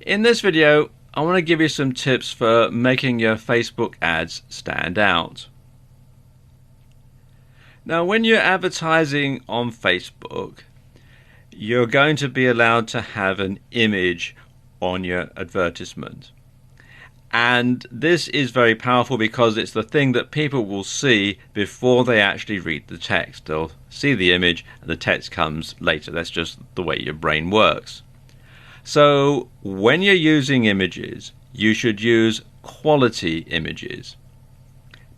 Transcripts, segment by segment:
In this video, I want to give you some tips for making your Facebook ads stand out. Now, when you're advertising on Facebook, you're going to be allowed to have an image on your advertisement. And this is very powerful because it's the thing that people will see before they actually read the text. They'll see the image and the text comes later. That's just the way your brain works. So when you're using images, you should use quality images.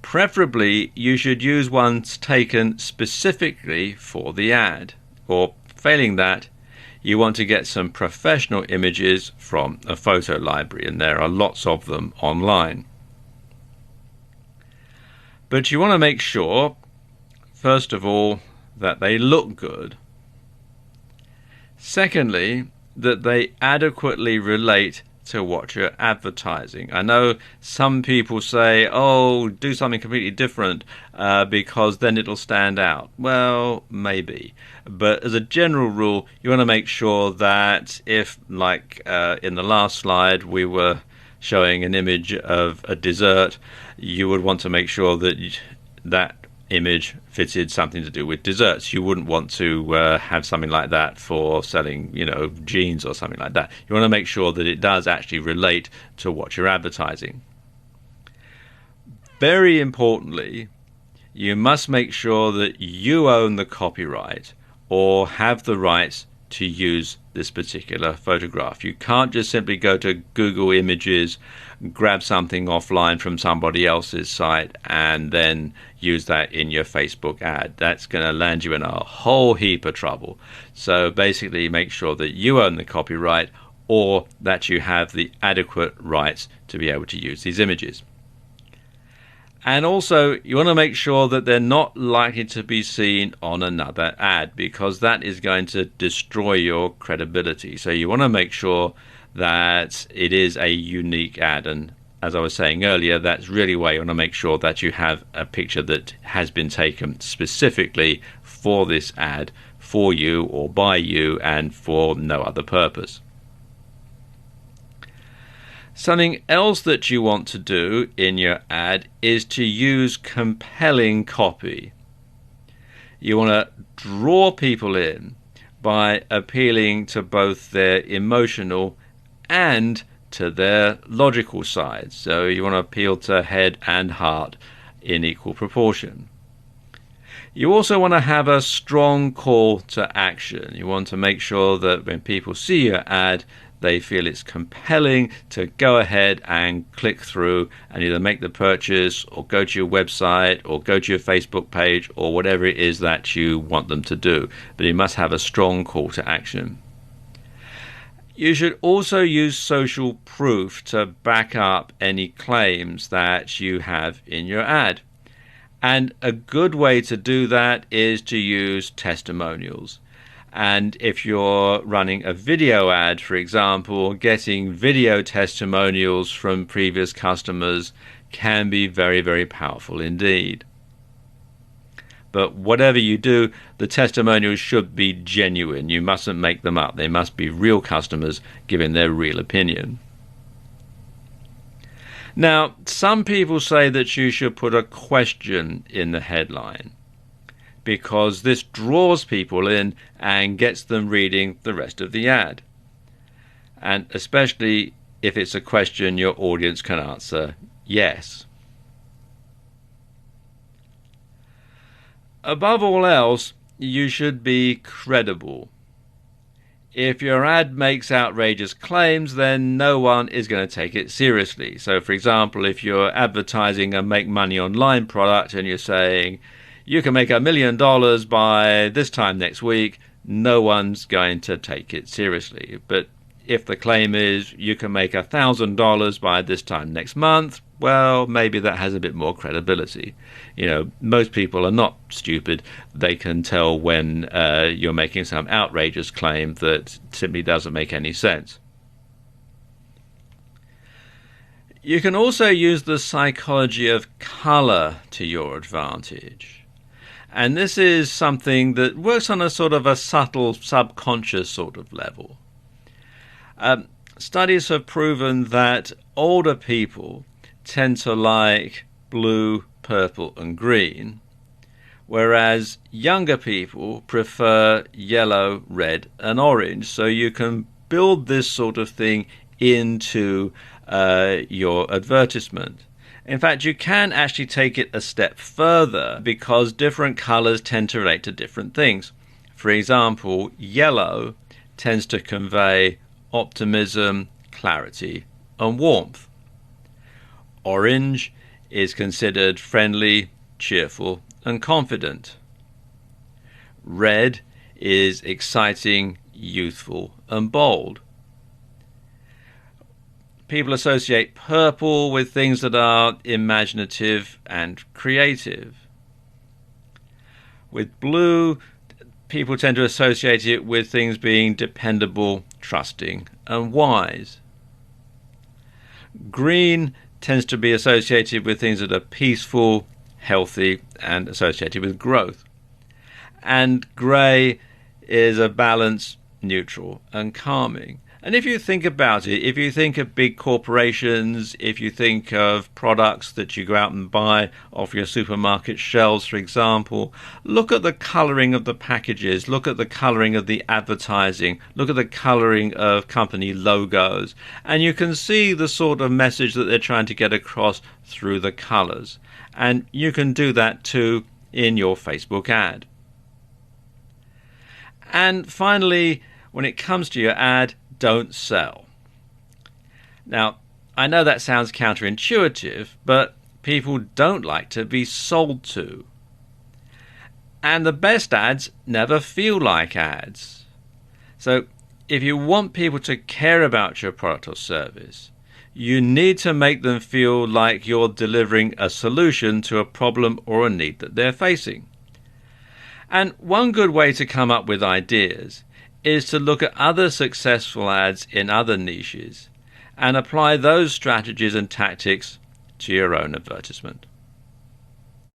Preferably, you should use ones taken specifically for the ad. Or failing that, you want to get some professional images from a photo library, and there are lots of them online. But you want to make sure, first of all, that they look good. Secondly, that they adequately relate to what you're advertising. I know some people say, oh, do something completely different because then it'll stand out. Well, maybe. But as a general rule, you want to make sure that if, like in the last slide, we were showing an image of a dessert, you would want to make sure that that image fitted something to do with desserts. You wouldn't want to have something like that for selling, jeans or something like that. You want to make sure that it does actually relate to what you're advertising. Very importantly, you must make sure that you own the copyright or have the rights to use this particular photograph. You can't just simply go to Google Images, grab something offline from somebody else's site and then use that in your Facebook ad. That's going to land you in a whole heap of trouble. So basically make sure that you own the copyright or that you have the adequate rights to be able to use these images. And also, you want to make sure that they're not likely to be seen on another ad, because that is going to destroy your credibility. So you want to make sure that it is a unique ad. And as I was saying earlier, that's really why you want to make sure that you have a picture that has been taken specifically for this ad, for you or by you, and for no other purpose. Something else that you want to do in your ad is to use compelling copy. You want to draw people in by appealing to both their emotional and to their logical side. So you want to appeal to head and heart in equal proportion. You also want to have a strong call to action. You want to make sure that when people see your ad, they feel it's compelling to go ahead and click through and either make the purchase or go to your website or go to your Facebook page or whatever it is that you want them to do. But you must have a strong call to action. You should also use social proof to back up any claims that you have in your ad. And a good way to do that is to use testimonials. And if you're running a video ad, for example, getting video testimonials from previous customers can be very, very powerful indeed. But whatever you do, the testimonials should be genuine. You mustn't make them up. They must be real customers giving their real opinion. Now, some people say that you should put a question in the headline, because this draws people in and gets them reading the rest of the ad. And especially if it's a question your audience can answer yes. Above all else, you should be credible. If your ad makes outrageous claims, then no one is going to take it seriously. So, for example, if you're advertising a make money online product and you're saying, you can make $1 million by this time next week, no one's going to take it seriously. But if the claim is you can make $1,000 by this time next month, well, maybe that has a bit more credibility. Most people are not stupid. They can tell when you're making some outrageous claim that simply doesn't make any sense. You can also use the psychology of color to your advantage. And this is something that works on a sort of a subtle, subconscious sort of level. studies have proven that older people tend to like blue, purple and green, whereas younger people prefer yellow, red and orange. So you can build this sort of thing into your advertisement. In fact, you can actually take it a step further because different colors tend to relate to different things. For example, yellow tends to convey optimism, clarity and warmth. Orange is considered friendly, cheerful and confident. Red is exciting, youthful and bold. People associate purple with things that are imaginative and creative. With blue, people tend to associate it with things being dependable, trusting and wise. Green tends to be associated with things that are peaceful, healthy and associated with growth. And grey is a balance, neutral and calming. And if you think about it, if you think of big corporations, if you think of products that you go out and buy off your supermarket shelves, for example, look at the colouring of the packages, look at the colouring of the advertising, look at the colouring of company logos, and you can see the sort of message that they're trying to get across through the colours. And you can do that too in your Facebook ad. And finally, when it comes to your ad, don't sell. Now, I know that sounds counterintuitive, but people don't like to be sold to. And the best ads never feel like ads. So if you want people to care about your product or service, you need to make them feel like you're delivering a solution to a problem or a need that they're facing. And one good way to come up with ideas is to look at other successful ads in other niches and apply those strategies and tactics to your own advertisement.